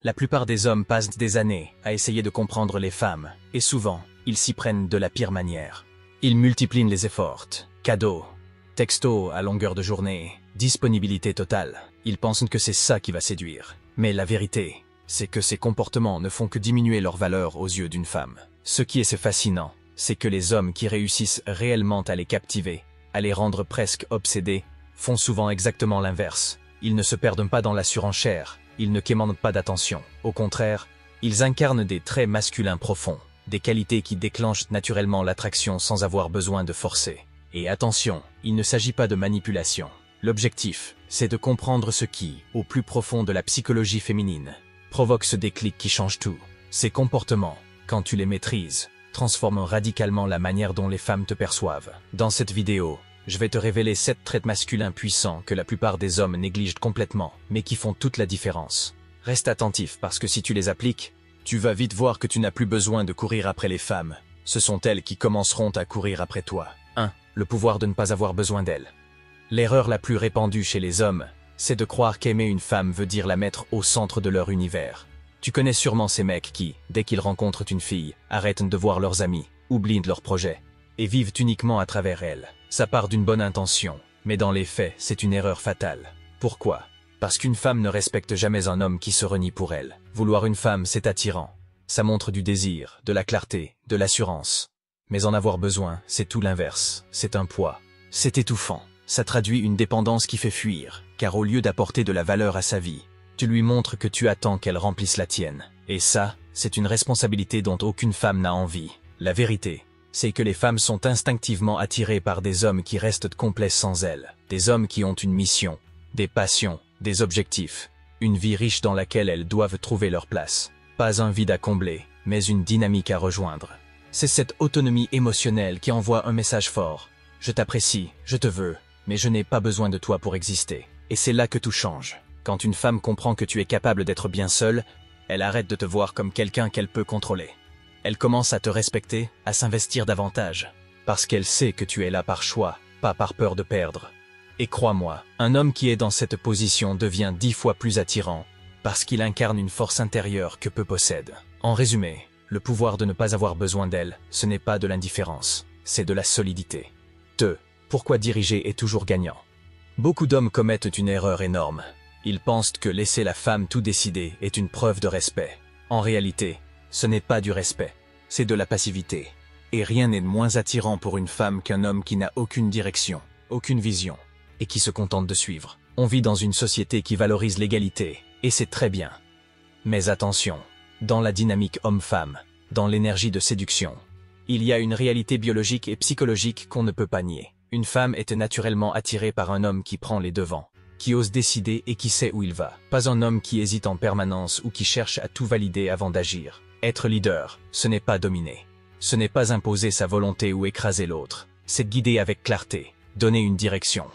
La plupart des hommes passent des années à essayer de comprendre les femmes, et souvent, ils s'y prennent de la pire manière. Ils multiplient les efforts, cadeaux, textos à longueur de journée, disponibilité totale. Ils pensent que c'est ça qui va séduire. Mais la vérité, c'est que ces comportements ne font que diminuer leur valeur aux yeux d'une femme. Ce qui est fascinant, c'est que les hommes qui réussissent réellement à les captiver, à les rendre presque obsédés, font souvent exactement l'inverse. Ils ne se perdent pas dans la surenchère, ils ne quémandent pas d'attention. Au contraire, ils incarnent des traits masculins profonds, des qualités qui déclenchent naturellement l'attraction sans avoir besoin de forcer. Et attention, il ne s'agit pas de manipulation. L'objectif, c'est de comprendre ce qui, au plus profond de la psychologie féminine, provoque ce déclic qui change tout. Ces comportements, quand tu les maîtrises, transforment radicalement la manière dont les femmes te perçoivent. Dans cette vidéo, je vais te révéler 7 traits masculins puissants que la plupart des hommes négligent complètement, mais qui font toute la différence. Reste attentif parce que si tu les appliques, tu vas vite voir que tu n'as plus besoin de courir après les femmes. Ce sont elles qui commenceront à courir après toi. 1. Le pouvoir de ne pas avoir besoin d'elles. L'erreur la plus répandue chez les hommes, c'est de croire qu'aimer une femme veut dire la mettre au centre de leur univers. Tu connais sûrement ces mecs qui, dès qu'ils rencontrent une fille, arrêtent de voir leurs amis, oublient leurs projets, et vivent uniquement à travers elle. Ça part d'une bonne intention, mais dans les faits, c'est une erreur fatale. Pourquoi? Parce qu'une femme ne respecte jamais un homme qui se renie pour elle. Vouloir une femme, c'est attirant. Ça montre du désir, de la clarté, de l'assurance. Mais en avoir besoin, c'est tout l'inverse. C'est un poids. C'est étouffant. Ça traduit une dépendance qui fait fuir, car au lieu d'apporter de la valeur à sa vie, tu lui montres que tu attends qu'elle remplisse la tienne. Et ça, c'est une responsabilité dont aucune femme n'a envie. La vérité, c'est que les femmes sont instinctivement attirées par des hommes qui restent complets sans elles. Des hommes qui ont une mission, des passions, des objectifs, une vie riche dans laquelle elles doivent trouver leur place. Pas un vide à combler, mais une dynamique à rejoindre. C'est cette autonomie émotionnelle qui envoie un message fort. Je t'apprécie, je te veux, mais je n'ai pas besoin de toi pour exister. Et c'est là que tout change. Quand une femme comprend que tu es capable d'être bien seule, elle arrête de te voir comme quelqu'un qu'elle peut contrôler. Elle commence à te respecter, à s'investir davantage, parce qu'elle sait que tu es là par choix, pas par peur de perdre. Et crois-moi, un homme qui est dans cette position devient 10 fois plus attirant, parce qu'il incarne une force intérieure que peu possède. En résumé, le pouvoir de ne pas avoir besoin d'elle, ce n'est pas de l'indifférence, c'est de la solidité. 2. Pourquoi diriger est toujours gagnant? Beaucoup d'hommes commettent une erreur énorme. Ils pensent que laisser la femme tout décider est une preuve de respect. En réalité, ce n'est pas du respect, c'est de la passivité. Et rien n'est de moins attirant pour une femme qu'un homme qui n'a aucune direction, aucune vision, et qui se contente de suivre. On vit dans une société qui valorise l'égalité, et c'est très bien. Mais attention, dans la dynamique homme-femme, dans l'énergie de séduction, il y a une réalité biologique et psychologique qu'on ne peut pas nier. Une femme est naturellement attirée par un homme qui prend les devants, qui ose décider et qui sait où il va. Pas un homme qui hésite en permanence ou qui cherche à tout valider avant d'agir. Être leader, ce n'est pas dominer. Ce n'est pas imposer sa volonté ou écraser l'autre. C'est guider avec clarté, donner une direction.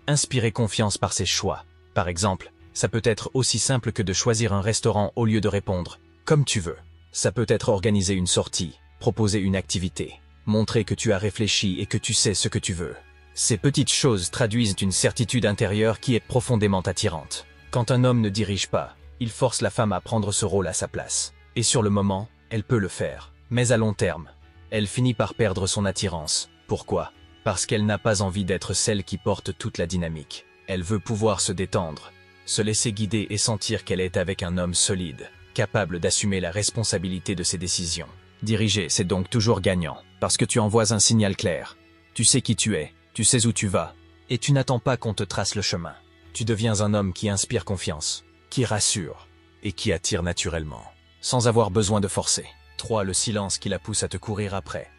Inspirer confiance par ses choix. Par exemple, ça peut être aussi simple que de choisir un restaurant au lieu de répondre « comme tu veux ». Ça peut être organiser une sortie, proposer une activité, montrer que tu as réfléchi et que tu sais ce que tu veux. Ces petites choses traduisent une certitude intérieure qui est profondément attirante. Quand un homme ne dirige pas, il force la femme à prendre ce rôle à sa place. Et sur le moment, elle peut le faire. Mais à long terme, elle finit par perdre son attirance. Pourquoi? Parce qu'elle n'a pas envie d'être celle qui porte toute la dynamique. Elle veut pouvoir se détendre, se laisser guider et sentir qu'elle est avec un homme solide, capable d'assumer la responsabilité de ses décisions. Diriger, c'est donc toujours gagnant, parce que tu envoies un signal clair. Tu sais qui tu es, tu sais où tu vas, et tu n'attends pas qu'on te trace le chemin. Tu deviens un homme qui inspire confiance, qui rassure, et qui attire naturellement, sans avoir besoin de forcer. 3. Le silence qui la pousse à te courir après.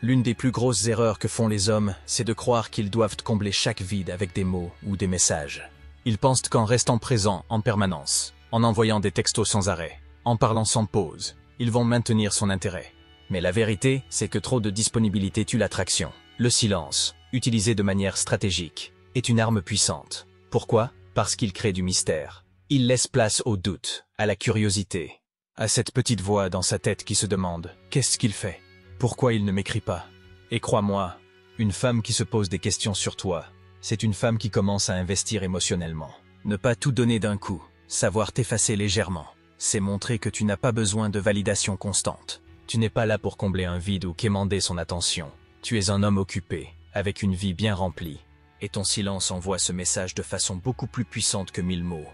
L'une des plus grosses erreurs que font les hommes, c'est de croire qu'ils doivent combler chaque vide avec des mots ou des messages. Ils pensent qu'en restant présents en permanence, en envoyant des textos sans arrêt, en parlant sans pause, ils vont maintenir son intérêt. Mais la vérité, c'est que trop de disponibilité tue l'attraction. Le silence, utilisé de manière stratégique, est une arme puissante. Pourquoi? Parce qu'il crée du mystère. Il laisse place au doute, à la curiosité, à cette petite voix dans sa tête qui se demande « Qu'est-ce qu'il fait? Pourquoi il ne m'écrit pas ?» Et crois-moi, une femme qui se pose des questions sur toi, c'est une femme qui commence à investir émotionnellement. Ne pas tout donner d'un coup, savoir t'effacer légèrement, c'est montrer que tu n'as pas besoin de validation constante. Tu n'es pas là pour combler un vide ou quémander son attention. Tu es un homme occupé, avec une vie bien remplie. Et ton silence envoie ce message de façon beaucoup plus puissante que 1000 mots.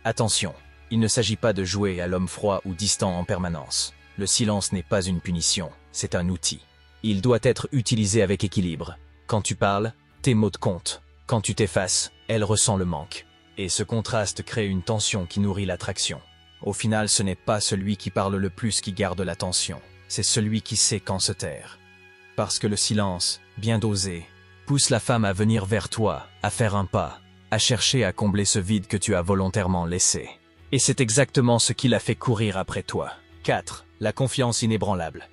Attention, il ne s'agit pas de jouer à l'homme froid ou distant en permanence. Le silence n'est pas une punition, c'est un outil. Il doit être utilisé avec équilibre. Quand tu parles, tes mots te comptent. Quand tu t'effaces, elle ressent le manque. Et ce contraste crée une tension qui nourrit l'attraction. Au final, ce n'est pas celui qui parle le plus qui garde l'attention, c'est celui qui sait quand se taire. Parce que le silence, bien dosé, pousse la femme à venir vers toi, à faire un pas, à chercher à combler ce vide que tu as volontairement laissé. Et c'est exactement ce qui l'a fait courir après toi. 4. La confiance inébranlable.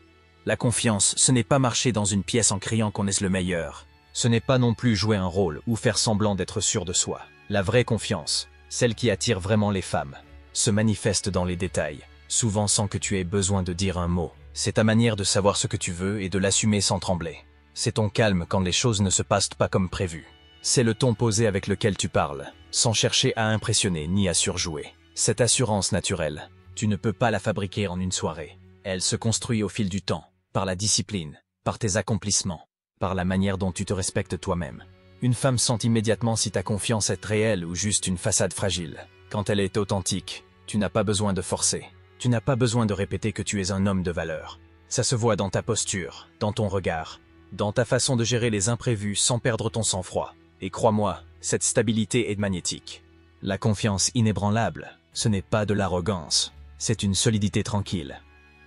La confiance, ce n'est pas marcher dans une pièce en criant qu'on est le meilleur. Ce n'est pas non plus jouer un rôle ou faire semblant d'être sûr de soi. La vraie confiance, celle qui attire vraiment les femmes, se manifeste dans les détails, souvent sans que tu aies besoin de dire un mot. C'est ta manière de savoir ce que tu veux et de l'assumer sans trembler. C'est ton calme quand les choses ne se passent pas comme prévu. C'est le ton posé avec lequel tu parles, sans chercher à impressionner ni à surjouer. Cette assurance naturelle, tu ne peux pas la fabriquer en une soirée. Elle se construit au fil du temps, par la discipline, par tes accomplissements, par la manière dont tu te respectes toi-même. Une femme sent immédiatement si ta confiance est réelle ou juste une façade fragile. Quand elle est authentique, tu n'as pas besoin de forcer. Tu n'as pas besoin de répéter que tu es un homme de valeur. Ça se voit dans ta posture, dans ton regard, dans ta façon de gérer les imprévus sans perdre ton sang-froid. Et crois-moi, cette stabilité est magnétique. La confiance inébranlable, ce n'est pas de l'arrogance, c'est une solidité tranquille.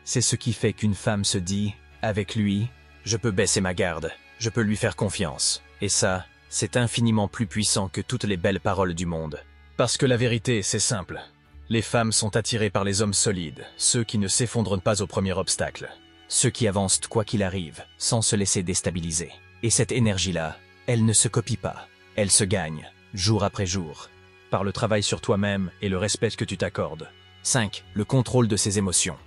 C'est ce qui fait qu'une femme se dit, avec lui, je peux baisser ma garde, je peux lui faire confiance. Et ça, c'est infiniment plus puissant que toutes les belles paroles du monde. Parce que la vérité, c'est simple. Les femmes sont attirées par les hommes solides, ceux qui ne s'effondrent pas au premier obstacle. Ceux qui avancent quoi qu'il arrive, sans se laisser déstabiliser. Et cette énergie-là, elle ne se copie pas. Elle se gagne, jour après jour, par le travail sur toi-même et le respect que tu t'accordes. 5. Le contrôle de ses émotions.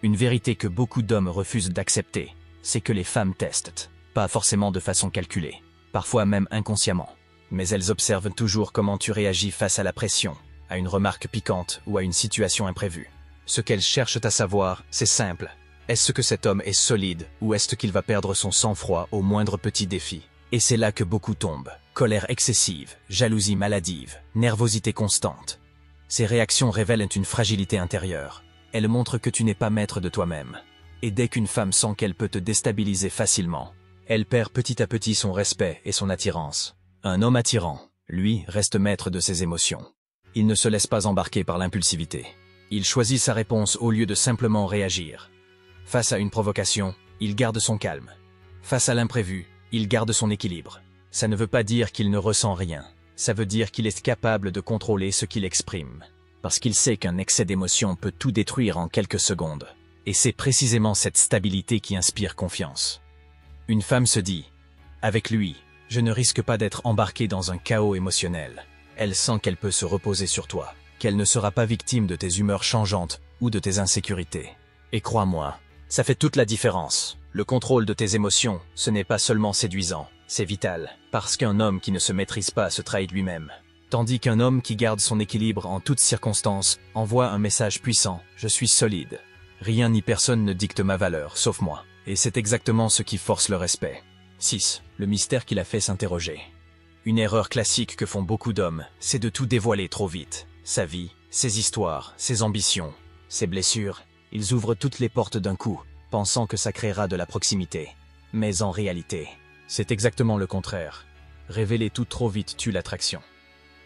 Une vérité que beaucoup d'hommes refusent d'accepter, c'est que les femmes testent, pas forcément de façon calculée, parfois même inconsciemment. Mais elles observent toujours comment tu réagis face à la pression, à une remarque piquante ou à une situation imprévue. Ce qu'elles cherchent à savoir, c'est simple. Est-ce que cet homme est solide ou est-ce qu'il va perdre son sang-froid au moindre petit défi? Et c'est là que beaucoup tombent. Colère excessive, jalousie maladive, nervosité constante. Ces réactions révèlent une fragilité intérieure. Elles montrent que tu n'es pas maître de toi-même. Et dès qu'une femme sent qu'elle peut te déstabiliser facilement, elle perd petit à petit son respect et son attirance. Un homme attirant, lui, reste maître de ses émotions. Il ne se laisse pas embarquer par l'impulsivité. Il choisit sa réponse au lieu de simplement réagir. Face à une provocation, il garde son calme. Face à l'imprévu, il garde son équilibre. Ça ne veut pas dire qu'il ne ressent rien. Ça veut dire qu'il est capable de contrôler ce qu'il exprime. Parce qu'il sait qu'un excès d'émotion peut tout détruire en quelques secondes. Et c'est précisément cette stabilité qui inspire confiance. Une femme se dit, avec lui, je ne risque pas d'être embarquée dans un chaos émotionnel. Elle sent qu'elle peut se reposer sur toi, qu'elle ne sera pas victime de tes humeurs changeantes ou de tes insécurités. Et crois-moi, ça fait toute la différence. Le contrôle de tes émotions, ce n'est pas seulement séduisant, c'est vital, parce qu'un homme qui ne se maîtrise pas se trahit lui-même. Tandis qu'un homme qui garde son équilibre en toutes circonstances envoie un message puissant, je suis solide. Rien ni personne ne dicte ma valeur, sauf moi. Et c'est exactement ce qui force le respect. 6. Le mystère qui l'a fait s'interroger. Une erreur classique que font beaucoup d'hommes, c'est de tout dévoiler trop vite. Sa vie, ses histoires, ses ambitions, ses blessures. Ils ouvrent toutes les portes d'un coup, pensant que ça créera de la proximité. Mais en réalité, c'est exactement le contraire. Révéler tout trop vite tue l'attraction.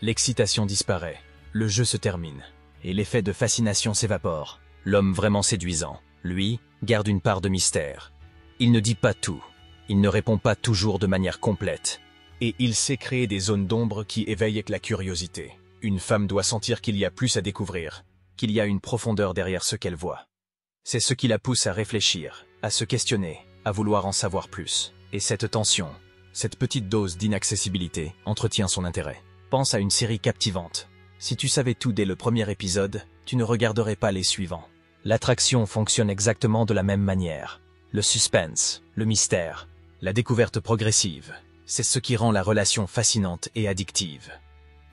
L'excitation disparaît, le jeu se termine, et l'effet de fascination s'évapore. L'homme vraiment séduisant, lui, garde une part de mystère. Il ne dit pas tout, il ne répond pas toujours de manière complète, et il sait créer des zones d'ombre qui éveillent la curiosité. Une femme doit sentir qu'il y a plus à découvrir, qu'il y a une profondeur derrière ce qu'elle voit. C'est ce qui la pousse à réfléchir, à se questionner, à vouloir en savoir plus. Et cette tension, cette petite dose d'inaccessibilité, entretient son intérêt. Pense à une série captivante. Si tu savais tout dès le premier épisode, tu ne regarderais pas les suivants. L'attraction fonctionne exactement de la même manière. Le suspense, le mystère, la découverte progressive, c'est ce qui rend la relation fascinante et addictive.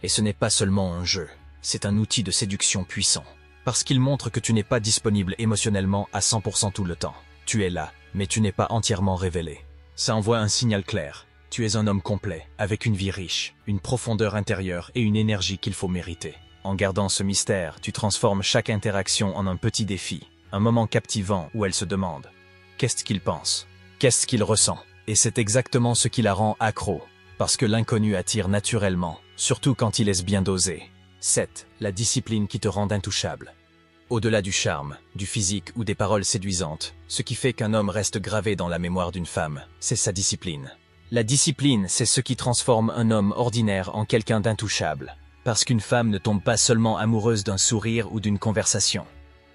Et ce n'est pas seulement un jeu, c'est un outil de séduction puissant. Parce qu'il montre que tu n'es pas disponible émotionnellement à 100% tout le temps. Tu es là, mais tu n'es pas entièrement révélé. Ça envoie un signal clair. Tu es un homme complet, avec une vie riche, une profondeur intérieure et une énergie qu'il faut mériter. En gardant ce mystère, tu transformes chaque interaction en un petit défi, un moment captivant où elle se demande « Qu'est-ce qu'il pense ? Qu'est-ce qu'il ressent ?» Et c'est exactement ce qui la rend accro, parce que l'inconnu attire naturellement, surtout quand il est bien dosé. 7. La discipline qui te rend intouchable. Au-delà du charme, du physique ou des paroles séduisantes, ce qui fait qu'un homme reste gravé dans la mémoire d'une femme, c'est sa discipline. La discipline, c'est ce qui transforme un homme ordinaire en quelqu'un d'intouchable. Parce qu'une femme ne tombe pas seulement amoureuse d'un sourire ou d'une conversation.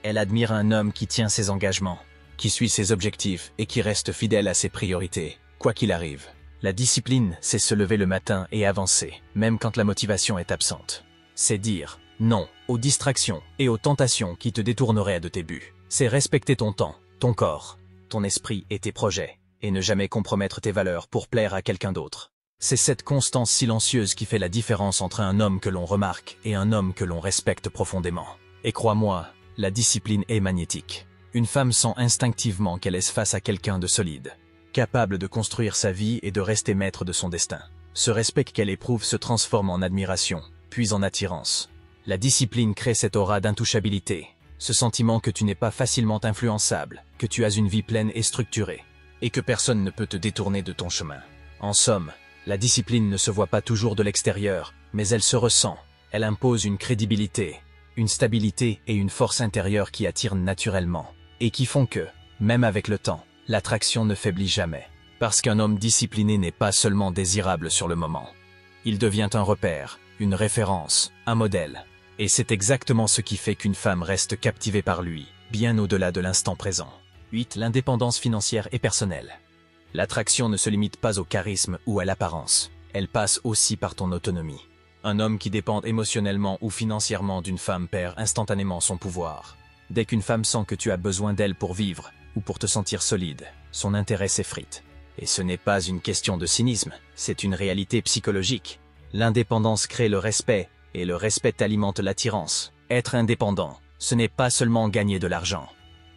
Elle admire un homme qui tient ses engagements, qui suit ses objectifs et qui reste fidèle à ses priorités, quoi qu'il arrive. La discipline, c'est se lever le matin et avancer, même quand la motivation est absente. C'est dire non aux distractions et aux tentations qui te détourneraient de tes buts. C'est respecter ton temps, ton corps, ton esprit et tes projets, et ne jamais compromettre tes valeurs pour plaire à quelqu'un d'autre. C'est cette constance silencieuse qui fait la différence entre un homme que l'on remarque et un homme que l'on respecte profondément. Et crois-moi, la discipline est magnétique. Une femme sent instinctivement qu'elle est face à quelqu'un de solide, capable de construire sa vie et de rester maître de son destin. Ce respect qu'elle éprouve se transforme en admiration, puis en attirance. La discipline crée cette aura d'intouchabilité, ce sentiment que tu n'es pas facilement influençable, que tu as une vie pleine et structurée, et que personne ne peut te détourner de ton chemin. En somme, la discipline ne se voit pas toujours de l'extérieur, mais elle se ressent. Elle impose une crédibilité, une stabilité et une force intérieure qui attirent naturellement, et qui font que, même avec le temps, l'attraction ne faiblit jamais. Parce qu'un homme discipliné n'est pas seulement désirable sur le moment. Il devient un repère, une référence, un modèle. Et c'est exactement ce qui fait qu'une femme reste captivée par lui, bien au-delà de l'instant présent. 8. L'indépendance financière et personnelle. L'attraction ne se limite pas au charisme ou à l'apparence. Elle passe aussi par ton autonomie. Un homme qui dépend émotionnellement ou financièrement d'une femme perd instantanément son pouvoir. Dès qu'une femme sent que tu as besoin d'elle pour vivre ou pour te sentir solide, son intérêt s'effrite. Et ce n'est pas une question de cynisme, c'est une réalité psychologique. L'indépendance crée le respect, et le respect alimente l'attirance. Être indépendant, ce n'est pas seulement gagner de l'argent.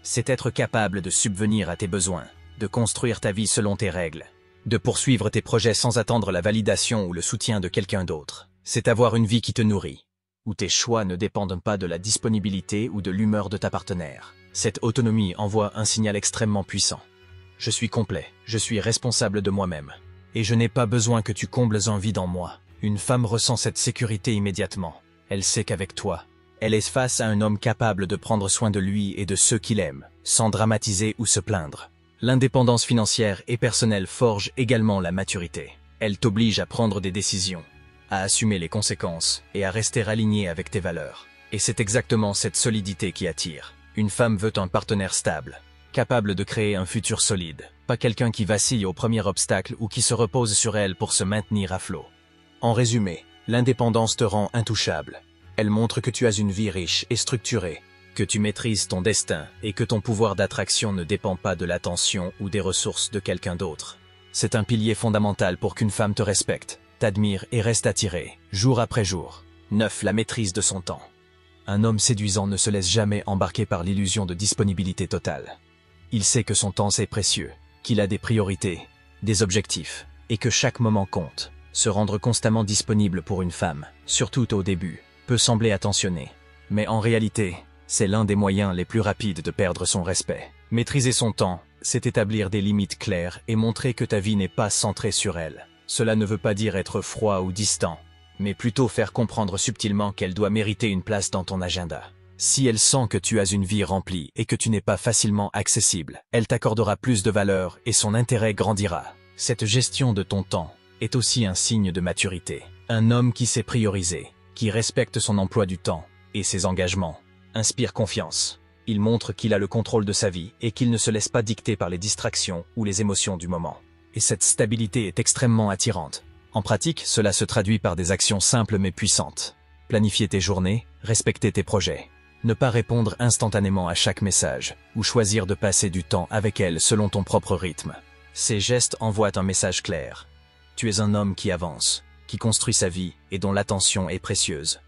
C'est être capable de subvenir à tes besoins, de construire ta vie selon tes règles, de poursuivre tes projets sans attendre la validation ou le soutien de quelqu'un d'autre. C'est avoir une vie qui te nourrit, où tes choix ne dépendent pas de la disponibilité ou de l'humeur de ta partenaire. Cette autonomie envoie un signal extrêmement puissant. Je suis complet, je suis responsable de moi-même, et je n'ai pas besoin que tu combles un vide en moi. Une femme ressent cette sécurité immédiatement. Elle sait qu'avec toi, elle est face à un homme capable de prendre soin de lui et de ceux qu'il aime, sans dramatiser ou se plaindre. L'indépendance financière et personnelle forge également la maturité. Elle t'oblige à prendre des décisions, à assumer les conséquences et à rester aligné avec tes valeurs. Et c'est exactement cette solidité qui attire. Une femme veut un partenaire stable, capable de créer un futur solide, pas quelqu'un qui vacille au premier obstacle ou qui se repose sur elle pour se maintenir à flot. En résumé, l'indépendance te rend intouchable. Elle montre que tu as une vie riche et structurée, que tu maîtrises ton destin et que ton pouvoir d'attraction ne dépend pas de l'attention ou des ressources de quelqu'un d'autre. C'est un pilier fondamental pour qu'une femme te respecte, t'admire et reste attirée, jour après jour. 9. La maîtrise de son temps. Un homme séduisant ne se laisse jamais embarquer par l'illusion de disponibilité totale. Il sait que son temps est précieux, qu'il a des priorités, des objectifs, et que chaque moment compte. Se rendre constamment disponible pour une femme, surtout au début, peut sembler attentionné. Mais en réalité, c'est l'un des moyens les plus rapides de perdre son respect. Maîtriser son temps, c'est établir des limites claires et montrer que ta vie n'est pas centrée sur elle. Cela ne veut pas dire être froid ou distant, mais plutôt faire comprendre subtilement qu'elle doit mériter une place dans ton agenda. Si elle sent que tu as une vie remplie et que tu n'es pas facilement accessible, elle t'accordera plus de valeur et son intérêt grandira. Cette gestion de ton temps est aussi un signe de maturité. Un homme qui sait prioriser, qui respecte son emploi du temps et ses engagements, inspire confiance. Il montre qu'il a le contrôle de sa vie et qu'il ne se laisse pas dicter par les distractions ou les émotions du moment. Et cette stabilité est extrêmement attirante. En pratique, cela se traduit par des actions simples mais puissantes. Planifier tes journées, respecter tes projets, ne pas répondre instantanément à chaque message ou choisir de passer du temps avec elle selon ton propre rythme. Ces gestes envoient un message clair. Tu es un homme qui avance, qui construit sa vie et dont l'attention est précieuse.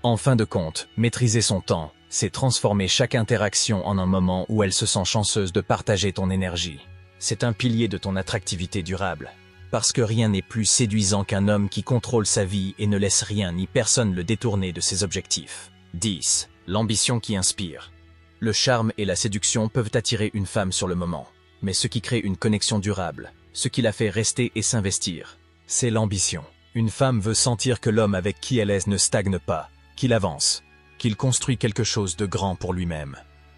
En fin de compte, maîtriser son temps, c'est transformer chaque interaction en un moment où elle se sent chanceuse de partager ton énergie. C'est un pilier de ton attractivité durable. Parce que rien n'est plus séduisant qu'un homme qui contrôle sa vie et ne laisse rien ni personne le détourner de ses objectifs. 10. L'ambition qui inspire. Le charme et la séduction peuvent attirer une femme sur le moment. Mais ce qui crée une connexion durable, ce qui la fait rester et s'investir, c'est l'ambition. Une femme veut sentir que l'homme avec qui elle est ne stagne pas, qu'il avance, qu'il construit quelque chose de grand pour lui-même.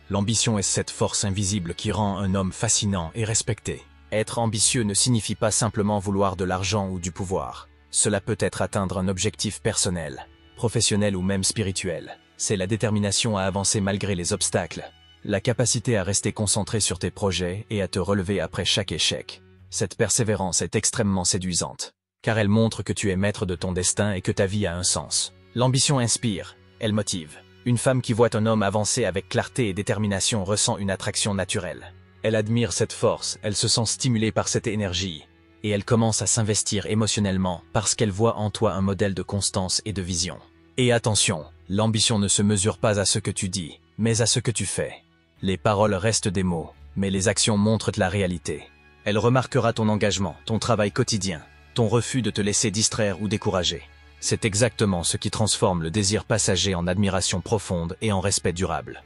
L'ambition est cette force invisible qui rend un homme fascinant et respecté. Être ambitieux ne signifie pas simplement vouloir de l'argent ou du pouvoir. Cela peut être atteindre un objectif personnel, professionnel ou même spirituel. C'est la détermination à avancer malgré les obstacles, la capacité à rester concentré sur tes projets et à te relever après chaque échec. Cette persévérance est extrêmement séduisante, car elle montre que tu es maître de ton destin et que ta vie a un sens. L'ambition inspire, elle motive. Une femme qui voit un homme avancer avec clarté et détermination ressent une attraction naturelle. Elle admire cette force, elle se sent stimulée par cette énergie, et elle commence à s'investir émotionnellement parce qu'elle voit en toi un modèle de constance et de vision. Et attention, l'ambition ne se mesure pas à ce que tu dis, mais à ce que tu fais. Les paroles restent des mots, mais les actions montrent la réalité. Elle remarquera ton engagement, ton travail quotidien, ton refus de te laisser distraire ou décourager. C'est exactement ce qui transforme le désir passager en admiration profonde et en respect durable.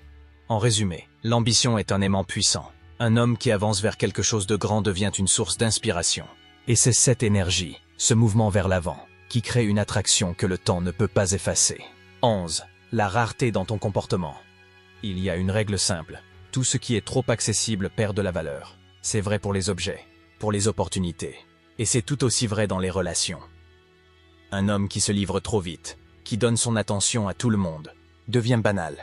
En résumé, l'ambition est un aimant puissant. Un homme qui avance vers quelque chose de grand devient une source d'inspiration. Et c'est cette énergie, ce mouvement vers l'avant, qui crée une attraction que le temps ne peut pas effacer. 11. La rareté dans ton comportement. Il y a une règle simple. Tout ce qui est trop accessible perd de la valeur. C'est vrai pour les objets, pour les opportunités. Et c'est tout aussi vrai dans les relations. Un homme qui se livre trop vite, qui donne son attention à tout le monde, devient banal.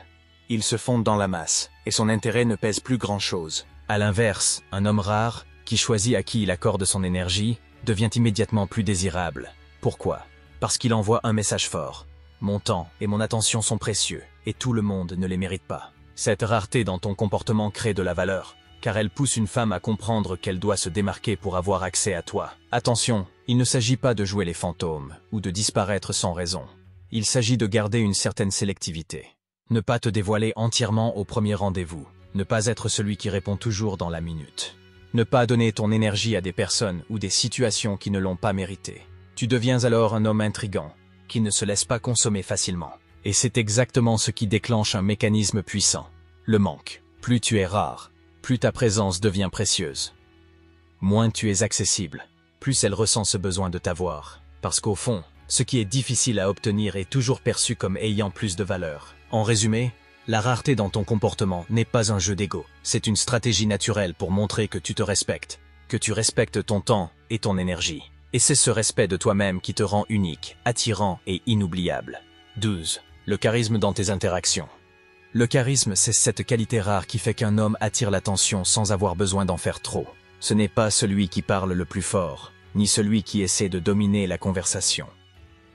Il se fonde dans la masse, et son intérêt ne pèse plus grand-chose. À l'inverse, un homme rare, qui choisit à qui il accorde son énergie, devient immédiatement plus désirable. Pourquoi? Parce qu'il envoie un message fort. Mon temps et mon attention sont précieux, et tout le monde ne les mérite pas. Cette rareté dans ton comportement crée de la valeur, car elle pousse une femme à comprendre qu'elle doit se démarquer pour avoir accès à toi. Attention, il ne s'agit pas de jouer les fantômes, ou de disparaître sans raison. Il s'agit de garder une certaine sélectivité. Ne pas te dévoiler entièrement au premier rendez-vous. Ne pas être celui qui répond toujours dans la minute. Ne pas donner ton énergie à des personnes ou des situations qui ne l'ont pas mérité. Tu deviens alors un homme intrigant, qui ne se laisse pas consommer facilement. Et c'est exactement ce qui déclenche un mécanisme puissant. Le manque. Plus tu es rare, plus ta présence devient précieuse. Moins tu es accessible, plus elle ressent ce besoin de t'avoir. Parce qu'au fond, ce qui est difficile à obtenir est toujours perçu comme ayant plus de valeur. En résumé, la rareté dans ton comportement n'est pas un jeu d'ego. C'est une stratégie naturelle pour montrer que tu te respectes, que tu respectes ton temps et ton énergie. Et c'est ce respect de toi-même qui te rend unique, attirant et inoubliable. 12. Le charisme dans tes interactions. Le charisme, c'est cette qualité rare qui fait qu'un homme attire l'attention sans avoir besoin d'en faire trop. Ce n'est pas celui qui parle le plus fort, ni celui qui essaie de dominer la conversation.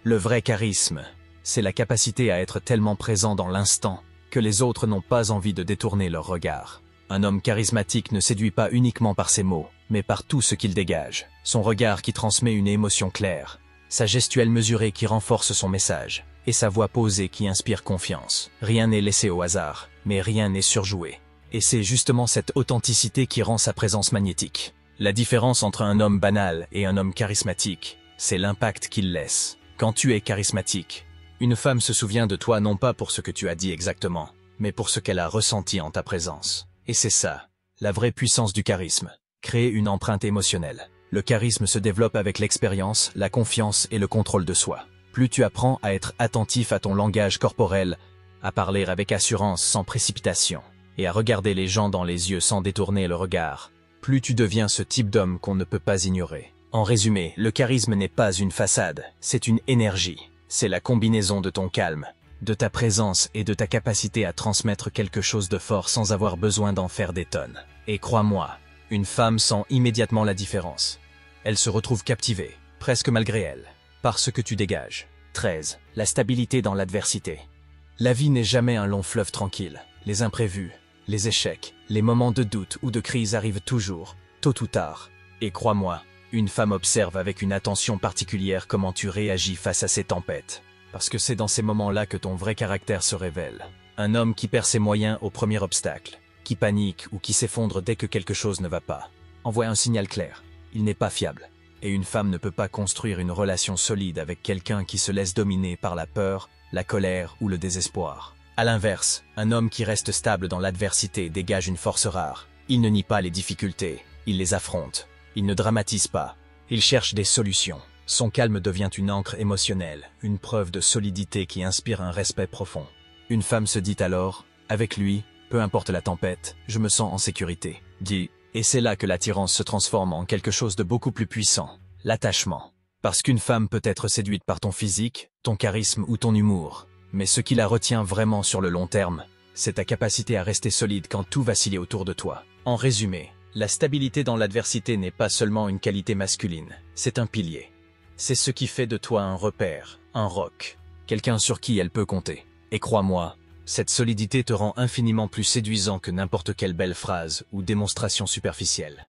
Le vrai charisme, c'est la capacité à être tellement présent dans l'instant que les autres n'ont pas envie de détourner leur regard. Un homme charismatique ne séduit pas uniquement par ses mots, mais par tout ce qu'il dégage. Son regard qui transmet une émotion claire, sa gestuelle mesurée qui renforce son message, et sa voix posée qui inspire confiance. Rien n'est laissé au hasard, mais rien n'est surjoué. Et c'est justement cette authenticité qui rend sa présence magnétique. La différence entre un homme banal et un homme charismatique, c'est l'impact qu'il laisse. Quand tu es charismatique, une femme se souvient de toi non pas pour ce que tu as dit exactement, mais pour ce qu'elle a ressenti en ta présence. Et c'est ça, la vraie puissance du charisme. Créer une empreinte émotionnelle. Le charisme se développe avec l'expérience, la confiance et le contrôle de soi. Plus tu apprends à être attentif à ton langage corporel, à parler avec assurance sans précipitation, et à regarder les gens dans les yeux sans détourner le regard, plus tu deviens ce type d'homme qu'on ne peut pas ignorer. En résumé, le charisme n'est pas une façade, c'est une énergie. C'est la combinaison de ton calme, de ta présence et de ta capacité à transmettre quelque chose de fort sans avoir besoin d'en faire des tonnes. Et crois-moi, une femme sent immédiatement la différence. Elle se retrouve captivée, presque malgré elle, par ce que tu dégages. 13. La stabilité dans l'adversité. La vie n'est jamais un long fleuve tranquille. Les imprévus, les échecs, les moments de doute ou de crise arrivent toujours, tôt ou tard. Et crois-moi, une femme observe avec une attention particulière comment tu réagis face à ces tempêtes. Parce que c'est dans ces moments-là que ton vrai caractère se révèle. Un homme qui perd ses moyens au premier obstacle, qui panique ou qui s'effondre dès que quelque chose ne va pas, envoie un signal clair. Il n'est pas fiable. Et une femme ne peut pas construire une relation solide avec quelqu'un qui se laisse dominer par la peur, la colère ou le désespoir. À l'inverse, un homme qui reste stable dans l'adversité dégage une force rare. Il ne nie pas les difficultés, il les affronte. Il ne dramatise pas, il cherche des solutions. Son calme devient une ancre émotionnelle, une preuve de solidité qui inspire un respect profond. Une femme se dit alors, avec lui, peu importe la tempête, je me sens en sécurité. Et c'est là que l'attirance se transforme en quelque chose de beaucoup plus puissant, l'attachement. Parce qu'une femme peut être séduite par ton physique, ton charisme ou ton humour. Mais ce qui la retient vraiment sur le long terme, c'est ta capacité à rester solide quand tout vacille autour de toi. En résumé, la stabilité dans l'adversité n'est pas seulement une qualité masculine, c'est un pilier. C'est ce qui fait de toi un repère, un roc, quelqu'un sur qui elle peut compter. Et crois-moi, cette solidité te rend infiniment plus séduisant que n'importe quelle belle phrase ou démonstration superficielle.